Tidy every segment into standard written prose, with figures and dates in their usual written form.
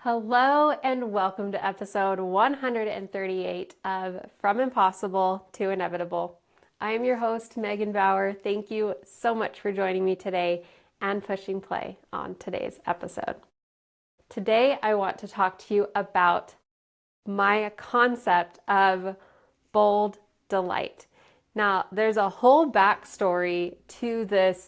Hello and welcome to episode 138 of From Impossible to Inevitable. I am your host, Megan Bauer. Thank you so much for joining me today and pushing play on today's episode. Today, I want to talk to you about my concept of bold delight. Now, there's a whole backstory to this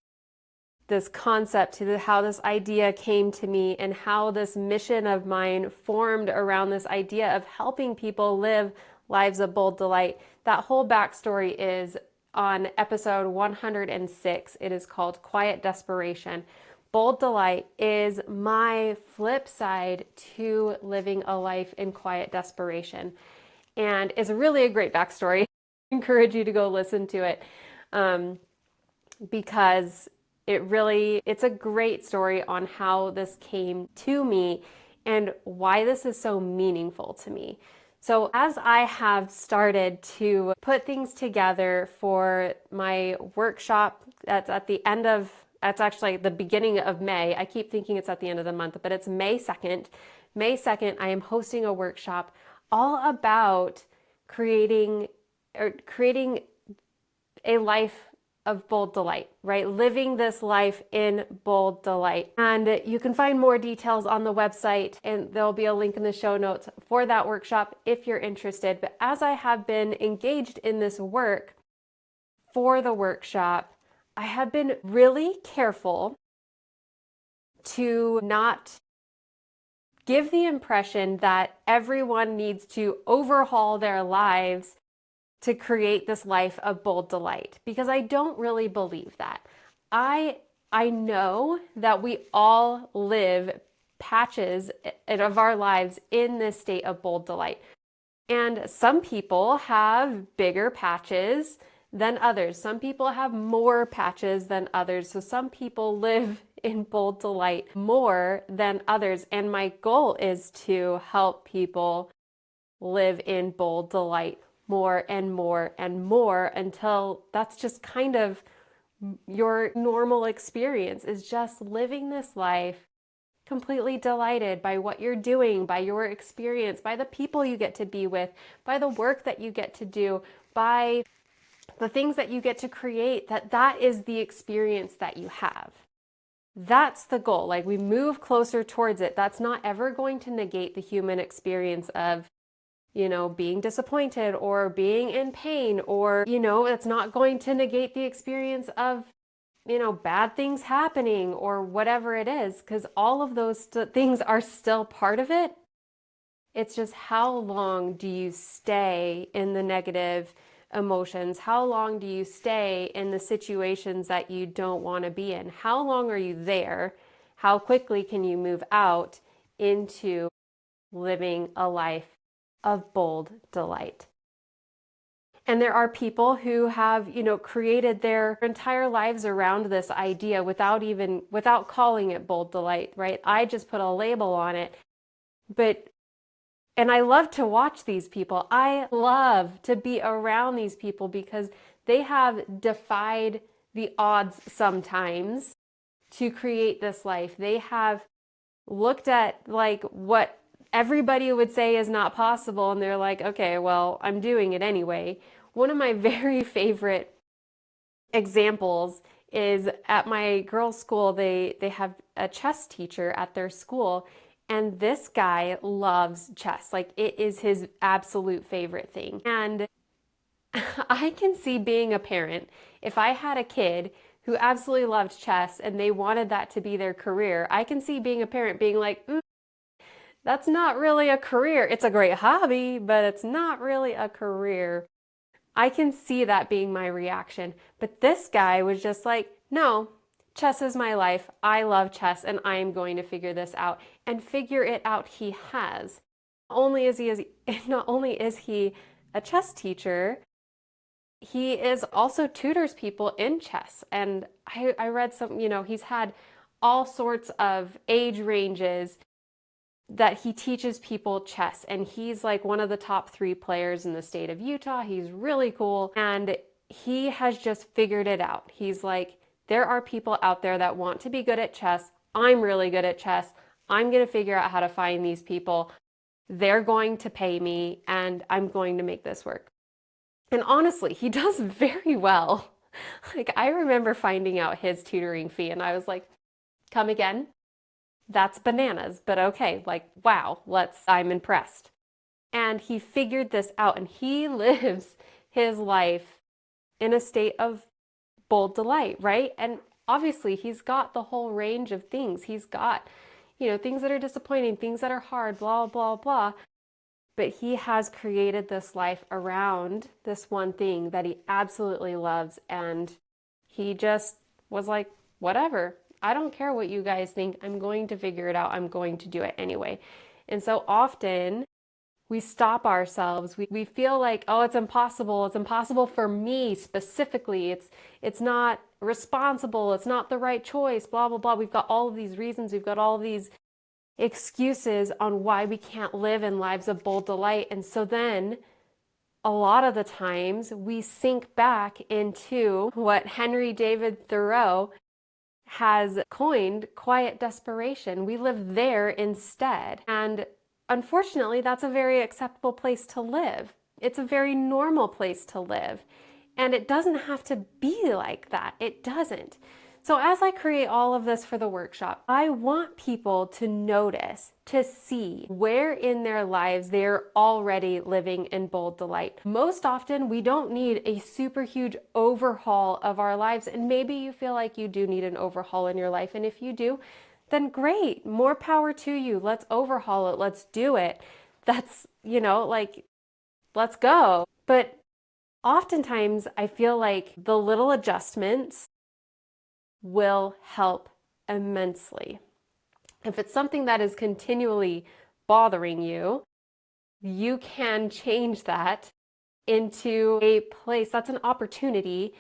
concept, to how this idea came to me and how this mission of mine formed around this idea of helping people live lives of bold delight. That whole backstory is on episode 106. It is called Quiet Desperation. Bold delight is my flip side to living a life in quiet desperation. And it's really a great backstory. I encourage you to go listen to it because it's a great story on how this came to me and why this is so meaningful to me. So as I have started to put things together for my workshop, that's actually the beginning of May. I keep thinking it's at the end of the month, but it's May 2nd. May 2nd, I am hosting a workshop all about creating a life of bold delight, right? Living this life in bold delight. And you can find more details on the website, and there'll be a link in the show notes for that workshop if you're interested. But as I have been engaged in this work for the workshop, I have been really careful to not give the impression that everyone needs to overhaul their lives to create this life of bold delight, because I don't really believe that. I know that we all live patches of our lives in this state of bold delight. And some people have bigger patches than others. Some people have more patches than others. So some people live in bold delight more than others. And my goal is to help people live in bold delight more and more and more until that's just kind of your normal experience, is just living this life completely delighted by what you're doing, by your experience, by the people you get to be with, by the work that you get to do, by the things that you get to create, that is the experience that you have. That's the goal. Like, we move closer towards it. That's not ever going to negate the human experience of being disappointed or being in pain, or, it's not going to negate the experience of, bad things happening or whatever it is, because all of those things are still part of it. It's just, how long do you stay in the negative emotions? How long do you stay in the situations that you don't want to be in? How long are you there? How quickly can you move out into living a life of bold delight? And there are people who have, created their entire lives around this idea without calling it bold delight, right? I just put a label on it. And I love to watch these people. I love to be around these people because they have defied the odds sometimes to create this life. They have looked at what everybody would say is not possible, and they're like, okay, well, I'm doing it anyway. One of my very favorite examples is at my girls' school. They have a chess teacher at their school, and this guy loves chess. Like, it is his absolute favorite thing. And I can see being a parent, if I had a kid who absolutely loved chess and they wanted that to be their career, I can see being a parent being like, that's not really a career. It's a great hobby, but it's not really a career. I can see that being my reaction. But this guy was just like, no, chess is my life. I love chess and I am going to figure this out. And figure it out he has. Not only is he a chess teacher, he is also tutors people in chess. And I read he's had all sorts of age ranges that he teaches people chess, and he's like one of the top 3 players in the state of Utah. He's really cool, and he has just figured it out. He's like, there are people out there that want to be good at chess. I'm really good at chess. I'm going to figure out how to find these people. They're going to pay me and I'm going to make this work. And honestly, he does very well. Like, I remember finding out his tutoring fee and I was like, come again? That's bananas, but okay, like, wow, I'm impressed. And he figured this out and he lives his life in a state of bold delight, right? And obviously, he's got the whole range of things. He's got, things that are disappointing, things that are hard, blah, blah, blah. But he has created this life around this one thing that he absolutely loves. And he just was like, whatever. I don't care what you guys think. I'm going to figure it out. I'm going to do it anyway. And so often we stop ourselves. We feel like, oh, it's impossible. It's impossible for me specifically. It's not responsible. It's not the right choice, blah, blah, blah. We've got all of these reasons. We've got all of these excuses on why we can't live in lives of bold delight. And so then a lot of the times we sink back into what Henry David Thoreau has coined quiet desperation. We live there instead. And unfortunately, that's a very acceptable place to live. It's a very normal place to live. And it doesn't have to be like that. It doesn't. So as I create all of this for the workshop, I want people to notice, to see where in their lives they're already living in bold delight. Most often, we don't need a super huge overhaul of our lives. And maybe you feel like you do need an overhaul in your life. And if you do, then great, more power to you. Let's overhaul it. Let's do it. That's, let's go. But oftentimes, I feel like the little adjustments will help immensely. If it's something that is continually bothering you, you can change that into a place that's an opportunity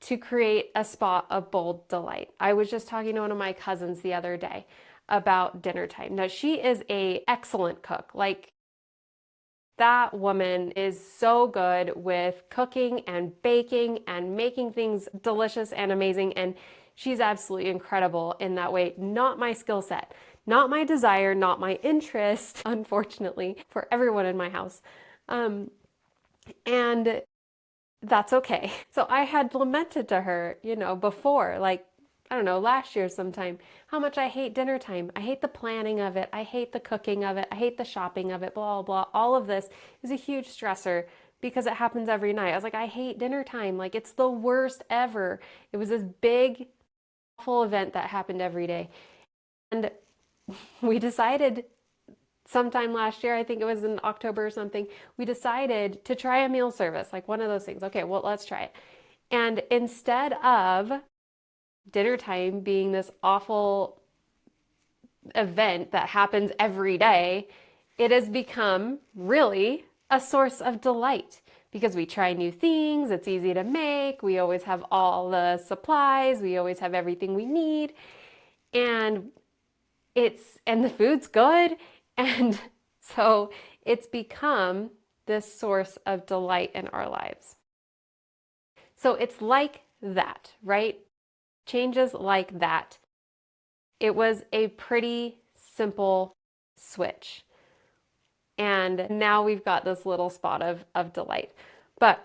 to create a spot of bold delight. I was just talking to one of my cousins the other day about dinner time. Now, she is an excellent cook. Like, that woman is so good with cooking and baking and making things delicious and amazing. And she's absolutely incredible in that way. Not my skill set, not my desire, not my interest, unfortunately, for everyone in my house. And that's okay. So I had lamented to her, before, like, I don't know, last year sometime, how much I hate dinner time. I hate the planning of it. I hate the cooking of it. I hate the shopping of it, blah, blah, blah. All of this is a huge stressor because it happens every night. I was like, I hate dinner time. Like, it's the worst ever. It was this big, awful event that happened every day. And we decided sometime last year, I think it was in October or something, we decided to try a meal service, like one of those things. Okay, well, let's try it. And instead of dinner time being this awful event that happens every day, it has become really a source of delight because we try new things. It's easy to make. We always have all the supplies. We always have everything we need. And the food's good. And so it's become this source of delight in our lives. So it's like that, right? Changes like that. It was a pretty simple switch. And now we've got this little spot of delight. But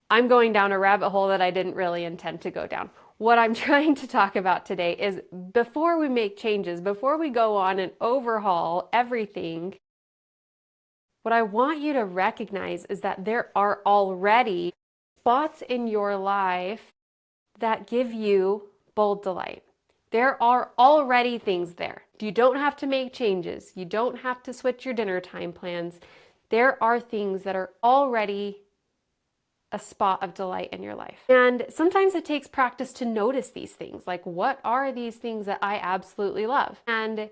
I'm going down a rabbit hole that I didn't really intend to go down. What I'm trying to talk about today is before we make changes, before we go on and overhaul everything, what I want you to recognize is that there are already spots in your life that give you bold delight. There are already things there. You don't have to make changes. You don't have to switch your dinner time plans. There are things that are already a spot of delight in your life. And sometimes it takes practice to notice these things. Like, what are these things that I absolutely love? And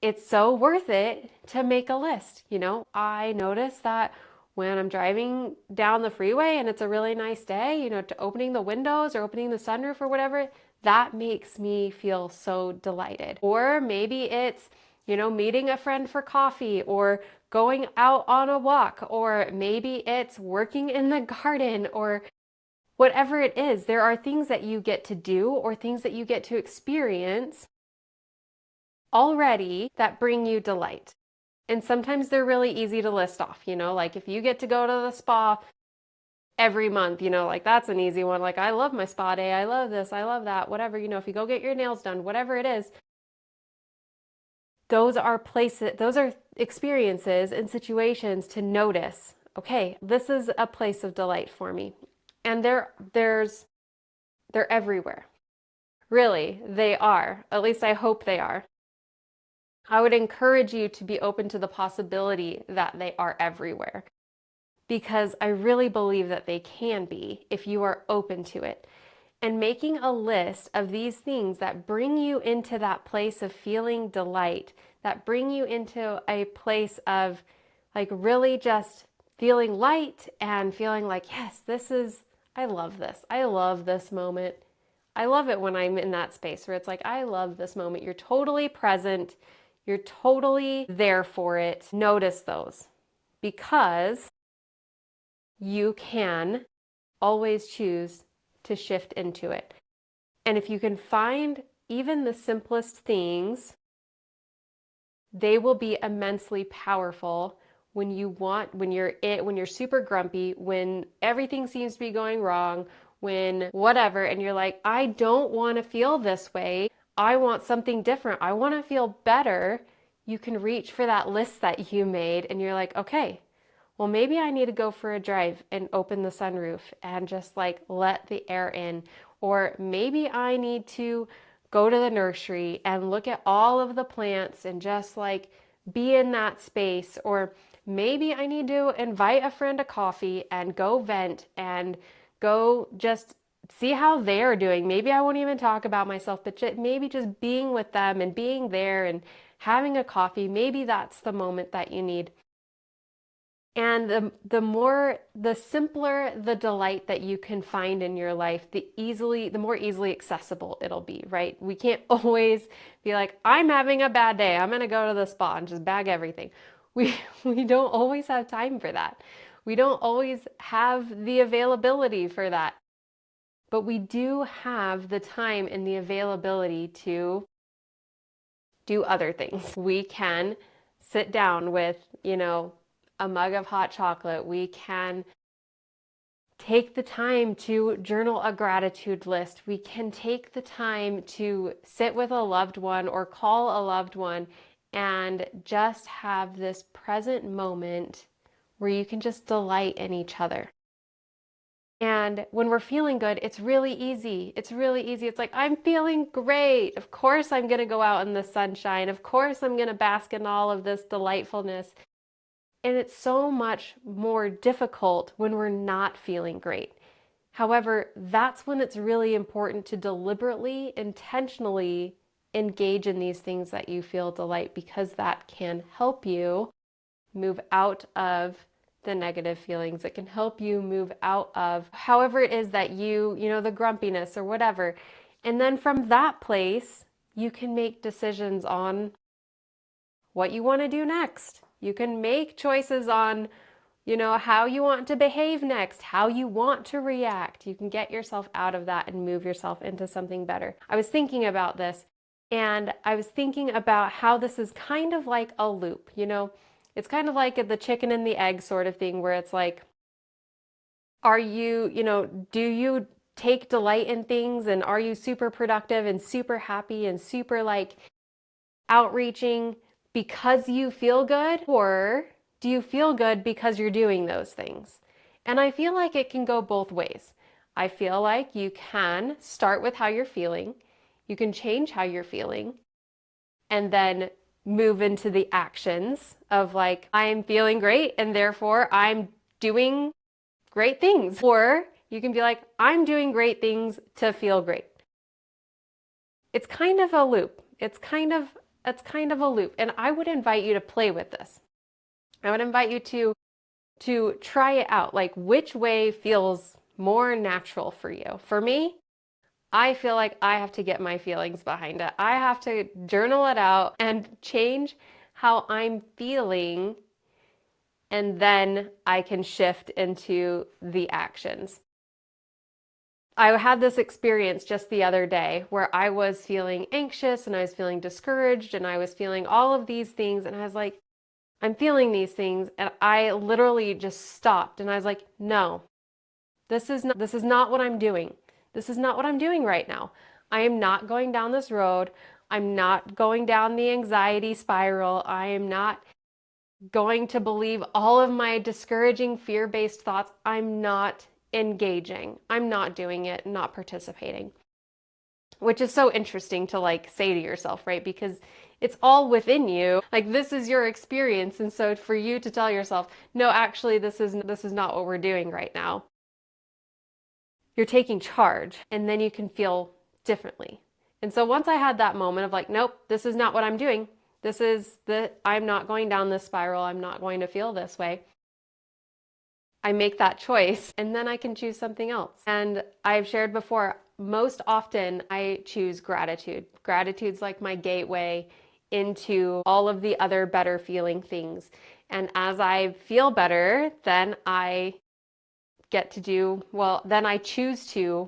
it's so worth it to make a list. I notice that when I'm driving down the freeway and it's a really nice day, to opening the windows or opening the sunroof or whatever, that makes me feel so delighted. Or maybe it's, meeting a friend for coffee or going out on a walk, or maybe it's working in the garden or whatever it is. There are things that you get to do or things that you get to experience already that bring you delight. And sometimes they're really easy to list off, like if you get to go to the spa every month, like that's an easy one. Like, I love my spa day. I love this. I love that. Whatever, if you go get your nails done, whatever it is, those are places, those are experiences and situations to notice, okay, this is a place of delight for me. And they're everywhere. Really, they are. At least I hope they are. I would encourage you to be open to the possibility that they are everywhere, because I really believe that they can be if you are open to it. And making a list of these things that bring you into that place of feeling delight, that bring you into a place of like really just feeling light and feeling like, yes, I love this. I love this moment. I love it when I'm in that space where it's like, I love this moment. You're totally present. You're totally there for it. Notice those, because you can always choose to shift into it. And if you can find even the simplest things, they will be immensely powerful when you're super grumpy, when everything seems to be going wrong, when whatever, and you're like, I don't want to feel this way. I want something different. I want to feel better. You can reach for that list that you made and you're like, okay, well, maybe I need to go for a drive and open the sunroof and just like let the air in. Or maybe I need to go to the nursery and look at all of the plants and just like be in that space. Or maybe I need to invite a friend to coffee and go vent and go just see how they're doing. Maybe I won't even talk about myself, but maybe just being with them and being there and having a coffee. Maybe that's the moment that you need. And the simpler the delight that you can find in your life, the more easily accessible it'll be, right? We can't always be like, I'm having a bad day, I'm gonna go to the spa and just bag everything. We don't always have time for that. We don't always have the availability for that. But we do have the time and the availability to do other things. We can sit down with, a mug of hot chocolate. We can take the time to journal a gratitude list. We can take the time to sit with a loved one or call a loved one and just have this present moment where you can just delight in each other. And when we're feeling good, it's really easy. It's really easy. It's like, I'm feeling great. Of course, I'm going to go out in the sunshine. Of course, I'm going to bask in all of this delightfulness. And it's so much more difficult when we're not feeling great. However, that's when it's really important to deliberately, intentionally engage in these things that you feel delight, because that can help you move out of the negative feelings. It can help you move out of however it is that the grumpiness or whatever. And then from that place, you can make decisions on what you want to do next. You can make choices on, how you want to behave next, how you want to react. You can get yourself out of that and move yourself into something better. I was thinking about this, and I was thinking about how this is kind of like a loop, It's kind of like the chicken and the egg sort of thing, where it's like, do you take delight in things, and are you super productive and super happy and super like outreaching because you feel good, or do you feel good because you're doing those things? And I feel like it can go both ways. I feel like you can start with how you're feeling, you can change how you're feeling, and then move into the actions of like, I'm feeling great and therefore I'm doing great things. Or you can be like, I'm doing great things to feel great. It's kind of a loop. It's kind of a loop. And I would invite you to play with this. I would invite you to try it out. Like, which way feels more natural for you? For me, I feel like I have to get my feelings behind it. I have to journal it out and change how I'm feeling, and then I can shift into the actions. I had this experience just the other day where I was feeling anxious and I was feeling discouraged and I was feeling all of these things. And I was like, I'm feeling these things. And I literally just stopped and I was like, no, this is not what I'm doing. This is not what I'm doing right now. I am not going down this road. I'm not going down the anxiety spiral. I am not going to believe all of my discouraging fear-based thoughts. I'm not engaging. I'm not doing it, not participating. Which is so interesting to like say to yourself, right? Because it's all within you. Like this is your experience. And so for you to tell yourself, no, actually this is not what we're doing right now. You're taking charge and then you can feel differently. And so once I had that moment of like, nope, this is not what I'm doing. I'm not going down this spiral. I'm not going to feel this way. I make that choice and then I can choose something else. And I've shared before, most often I choose gratitude. Gratitude's like my gateway into all of the other better feeling things. And as I feel better, then I then I choose to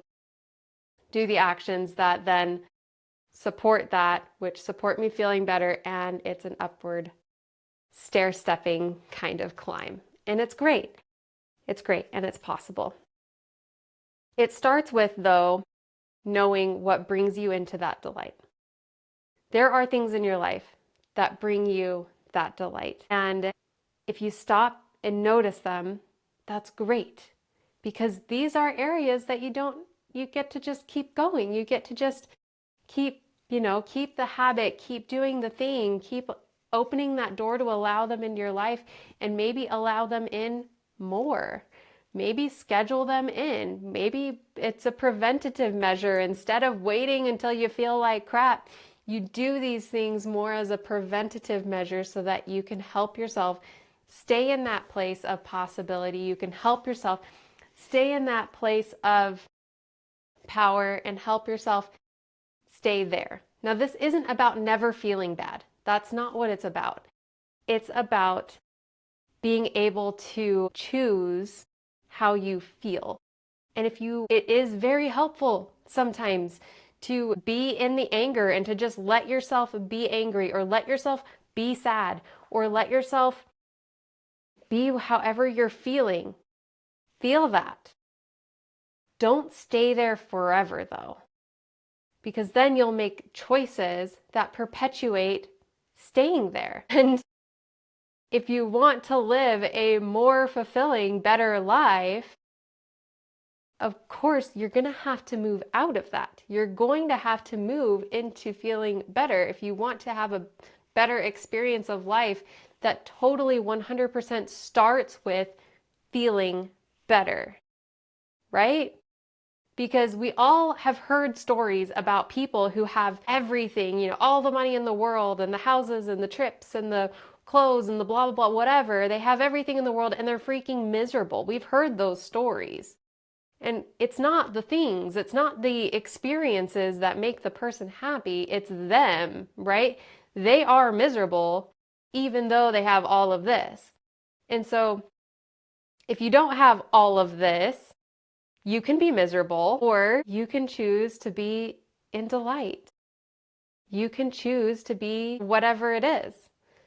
do the actions that then support that, which support me feeling better. And it's an upward stair-stepping kind of climb. And it's great. It's great and it's possible. It starts with, though, knowing what brings you into that delight. There are things in your life that bring you that delight. And if you stop and notice them, that's great. Because these are areas that you get to just keep going. You get to just keep the habit, keep doing the thing, keep opening that door to allow them into your life and maybe allow them in more. Maybe schedule them in. Maybe it's a preventative measure. Instead of waiting until you feel like crap, you do these things more as a preventative measure so that you can help yourself stay in that place of possibility. You can help yourself stay in that place of power and help yourself stay there. Now, this isn't about never feeling bad. That's not what it's about. It's about being able to choose how you feel. And it is very helpful sometimes to be in the anger and to just let yourself be angry or let yourself be sad or let yourself be however you're feeling. Feel that. Don't stay there forever though, because then you'll make choices that perpetuate staying there. And if you want to live a more fulfilling, better life, of course, you're going to have to move out of that. You're going to have to move into feeling better. If you want to have a better experience of life, that totally 100% starts with feeling better, right? Because we all have heard stories about people who have everything, all the money in the world and the houses and the trips and the clothes and the blah, blah, blah, whatever. They have everything in the world and they're freaking miserable. We've heard those stories. And it's not the things, it's not the experiences that make the person happy, it's them, right? They are miserable even though they have all of this. And so if you don't have all of this, you can be miserable or you can choose to be in delight. You can choose to be whatever it is.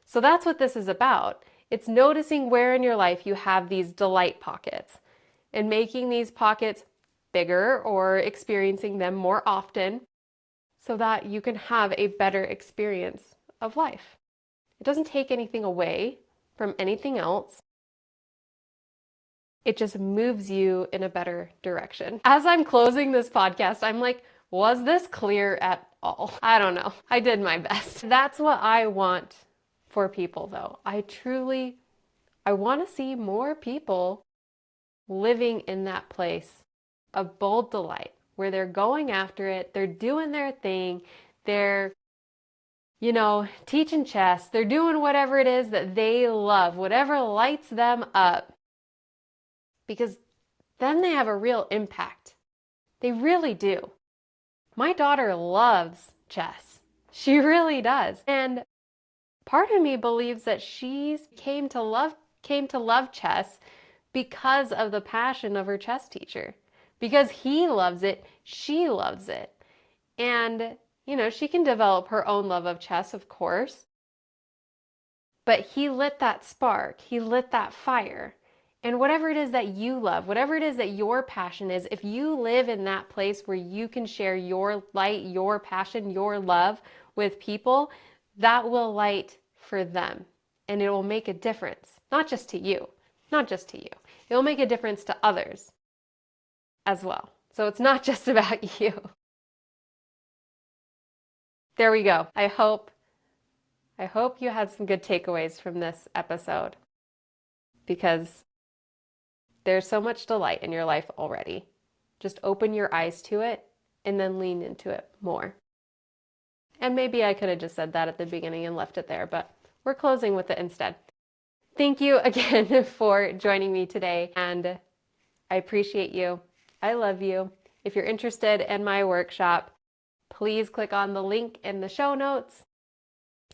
So that's what this is about. It's noticing where in your life you have these delight pockets and making these pockets bigger or experiencing them more often so that you can have a better experience of life. It doesn't take anything away from anything else. It just moves you in a better direction. As I'm closing this podcast, I'm like, was this clear at all? I don't know. I did my best. That's what I want for people though. I want to see more people living in that place of bold delight where they're going after it, they're doing their thing, they're teaching chess, they're doing whatever it is that they love, whatever lights them up. Because then they have a real impact. They really do. My daughter loves chess. She really does. And part of me believes that she came to love chess because of the passion of her chess teacher. because he loves it, she loves it. And, she can develop her own love of chess, of course, but he lit that spark, he lit that fire. And whatever it is that you love, whatever it is that your passion is, if you live in that place where you can share your light, your passion, your love with people, that will light for them. And it will make a difference, not just to you, not just to you. It will make a difference to others as well. So it's not just about you. There we go. I hope you had some good takeaways from this episode, because there's so much delight in your life already. Just open your eyes to it and then lean into it more. And maybe I could have just said that at the beginning and left it there, but we're closing with it instead. Thank you again for joining me today, and I appreciate you. I love you. If you're interested in my workshop, please click on the link in the show notes.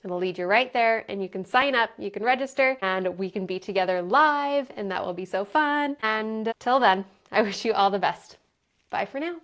It'll lead you right there, and you can sign up, you can register, and we can be together live, and that will be so fun. And till then, I wish you all the best. Bye for now.